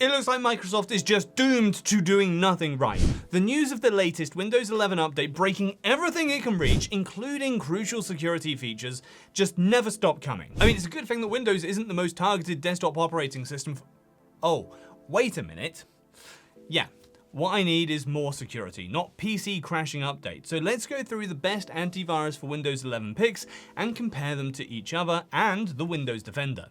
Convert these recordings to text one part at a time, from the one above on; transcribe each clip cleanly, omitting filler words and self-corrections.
It looks like Microsoft is just doomed to doing nothing right. The news of the latest Windows 11 update breaking everything it can reach, including crucial security features, just never stop coming. I mean, it's a good thing that Windows isn't the most targeted desktop operating system Oh, wait a minute. Yeah. What I need is more security, not PC crashing updates. So let's go through the best antivirus for Windows 11 picks and compare them to each other and the Windows Defender.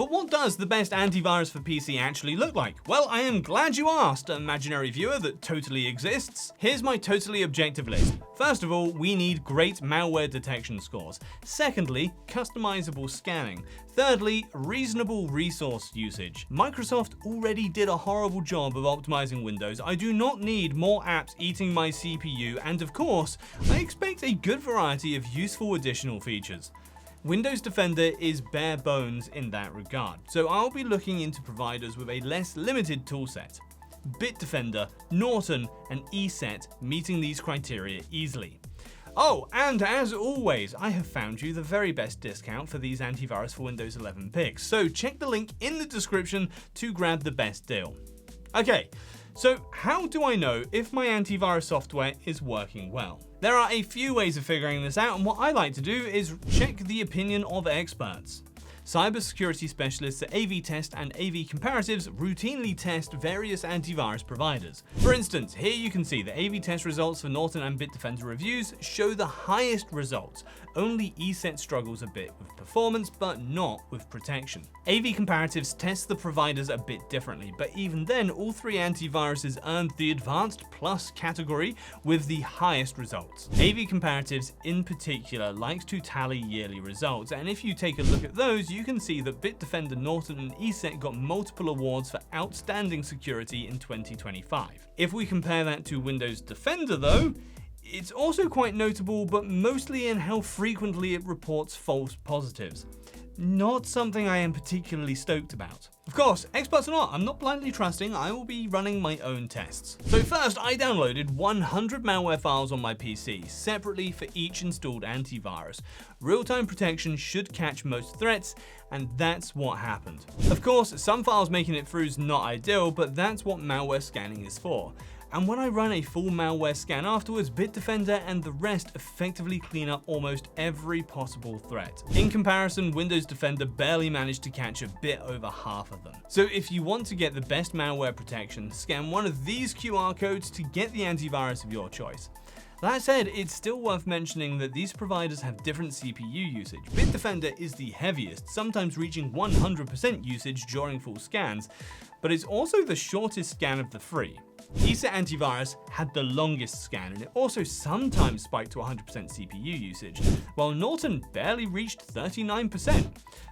But what does the best antivirus for PC actually look like? Well, I am glad you asked, imaginary viewer that totally exists. Here's my totally objective list. First of all, we need great malware detection scores. Secondly, customizable scanning. Thirdly, reasonable resource usage. Microsoft already did a horrible job of optimizing Windows. I do not need more apps eating my CPU, and of course, I expect a good variety of useful additional features. Windows Defender is bare bones in that regard, so I'll be looking into providers with a less limited toolset. Bitdefender, Norton, and ESET meeting these criteria easily. Oh, and as always, I have found you the very best discount for these antivirus for Windows 11 picks, so check the link in the description to grab the best deal. Okay, so how do I know if my antivirus software is working well? There are a few ways of figuring this out, and what I like to do is check the opinion of experts. Cybersecurity specialists at AV-Test and AV Comparatives routinely test various antivirus providers. For instance, here you can see the AV-Test results for Norton and Bitdefender reviews show the highest results. Only ESET struggles a bit with performance, but not with protection. AV Comparatives test the providers a bit differently, but even then, all three antiviruses earned the Advanced Plus category with the highest results. AV Comparatives in particular likes to tally yearly results, and if you take a look at those, you can see that Bitdefender, Norton, and ESET got multiple awards for outstanding security in 2025. If we compare that to Windows Defender though, it's also quite notable, but mostly in how frequently it reports false positives. Not something I am particularly stoked about. Of course, experts or not, I'm not blindly trusting, I will be running my own tests. So first, I downloaded 100 malware files on my PC, separately for each installed antivirus. Real-time protection should catch most threats, and that's what happened. Of course, some files making it through is not ideal, but that's what malware scanning is for. And when I run a full malware scan afterwards, Bitdefender and the rest effectively clean up almost every possible threat. In comparison, Windows Defender barely managed to catch a bit over half of them. So if you want to get the best malware protection, scan one of these QR codes to get the antivirus of your choice. That said, it's still worth mentioning that these providers have different CPU usage. Bitdefender is the heaviest, sometimes reaching 100% usage during full scans, but it's also the shortest scan of the three. ESET antivirus had the longest scan, and it also sometimes spiked to 100% CPU usage, while Norton barely reached 39%,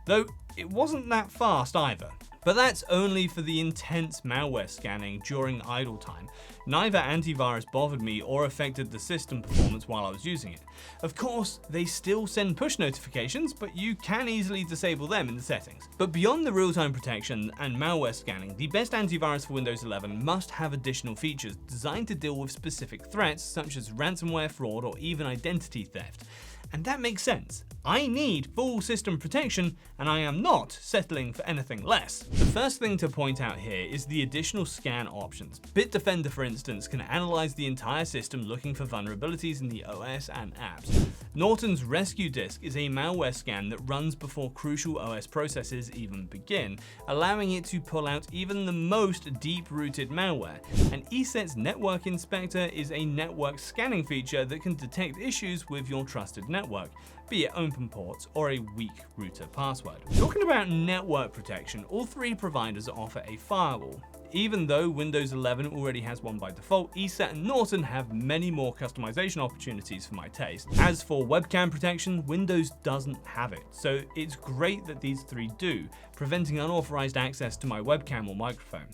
though it wasn't that fast either. But that's only for the intense malware scanning during idle time. Neither antivirus bothered me or affected the system performance while I was using it. Of course, they still send push notifications, but you can easily disable them in the settings. But beyond the real-time protection and malware scanning, the best antivirus for Windows 11 must have additional features designed to deal with specific threats such as ransomware, fraud, or even identity theft. And that makes sense. I need full system protection, and I am not settling for anything less. The first thing to point out here is the additional scan options. Bitdefender, for instance, can analyze the entire system looking for vulnerabilities in the OS and apps. Norton's Rescue Disk is a malware scan that runs before crucial OS processes even begin, allowing it to pull out even the most deep-rooted malware. And ESET's Network Inspector is a network scanning feature that can detect issues with your trusted network, be it open ports or a weak router password. Talking about network protection, all three providers offer a firewall. Even though Windows 11 already has one by default, ESET and Norton have many more customization opportunities for my taste. As for webcam protection, Windows doesn't have it, so it's great that these three do, preventing unauthorized access to my webcam or microphone.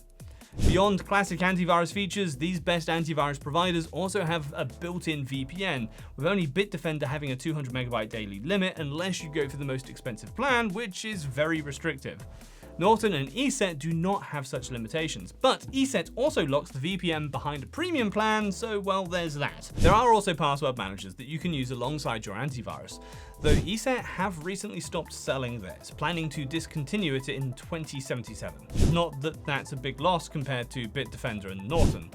Beyond classic antivirus features, these best antivirus providers also have a built-in VPN, with only Bitdefender having a 200 MB daily limit unless you go for the most expensive plan, which is very restrictive. Norton and ESET do not have such limitations, but ESET also locks the VPN behind a premium plan, so well, there's that. There are also password managers that you can use alongside your antivirus, though ESET have recently stopped selling this, planning to discontinue it in 2077. Not that that's a big loss compared to Bitdefender and Norton.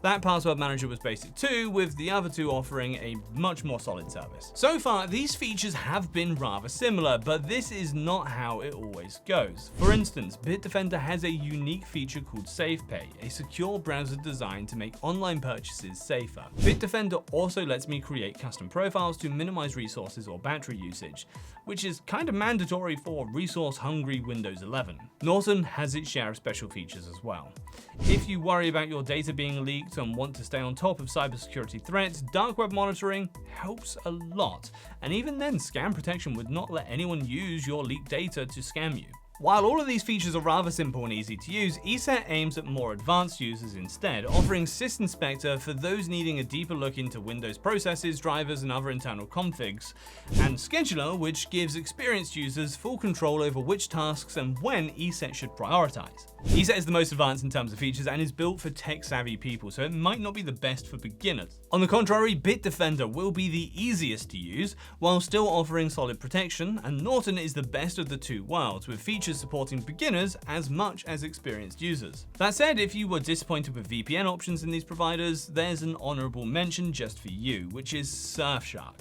That password manager was basic too, with the other two offering a much more solid service. So far, these features have been rather similar, but this is not how it always goes. For instance, Bitdefender has a unique feature called SafePay, a secure browser designed to make online purchases safer. Bitdefender also lets me create custom profiles to minimize resources or battery usage, which is kind of mandatory for resource-hungry Windows 11. Norton has its share of special features as well. If you worry about your data being leaked and want to stay on top of cybersecurity threats, dark web monitoring helps a lot. And even then, scam protection would not let anyone use your leaked data to scam you. While all of these features are rather simple and easy to use, ESET aims at more advanced users instead, offering SysInspector for those needing a deeper look into Windows processes, drivers, and other internal configs, and Scheduler, which gives experienced users full control over which tasks and when ESET should prioritize. ESET is the most advanced in terms of features and is built for tech-savvy people, so it might not be the best for beginners. On the contrary, Bitdefender will be the easiest to use, while still offering solid protection, and Norton is the best of the two worlds, with features supporting beginners as much as experienced users. That said, if you were disappointed with VPN options in these providers, there's an honourable mention just for you, which is Surfshark.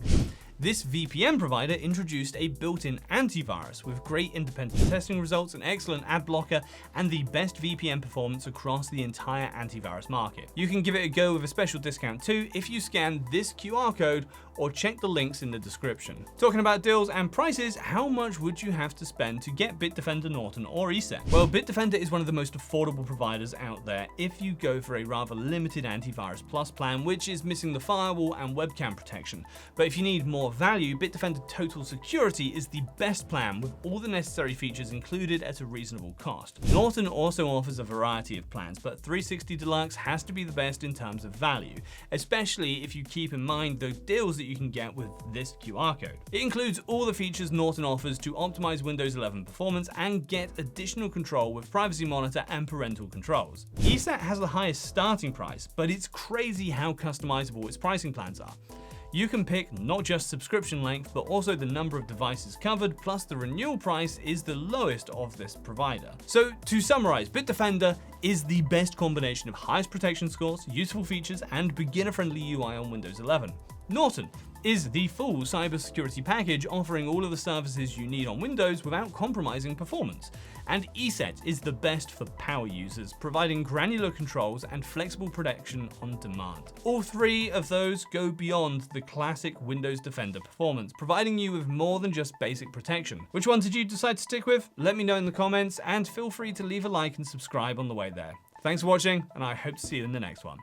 This VPN provider introduced a built-in antivirus with great independent testing results, an excellent ad blocker, and the best VPN performance across the entire antivirus market. You can give it a go with a special discount too if you scan this QR code or check the links in the description. Talking about deals and prices, how much would you have to spend to get Bitdefender, Norton, or ESET? Well, Bitdefender is one of the most affordable providers out there if you go for a rather limited antivirus plus plan, which is missing the firewall and webcam protection. But if you need more value, Bitdefender Total Security is the best plan with all the necessary features included at a reasonable cost. Norton also offers a variety of plans, but 360 Deluxe has to be the best in terms of value, especially if you keep in mind the deals that you can get with this QR code. It includes all the features Norton offers to optimize Windows 11 performance and get additional control with Privacy Monitor and parental controls. ESET has the highest starting price, but it's crazy how customizable its pricing plans are. You can pick not just subscription length, but also the number of devices covered, plus the renewal price is the lowest of this provider. So to summarize, Bitdefender is the best combination of highest protection scores, useful features, and beginner-friendly UI on Windows 11. Norton is the full cybersecurity package, offering all of the services you need on Windows without compromising performance. And ESET is the best for power users, providing granular controls and flexible protection on demand. All three of those go beyond the classic Windows Defender performance, providing you with more than just basic protection. Which one did you decide to stick with? Let me know in the comments, and feel free to leave a like and subscribe on the way there. Thanks for watching, and I hope to see you in the next one.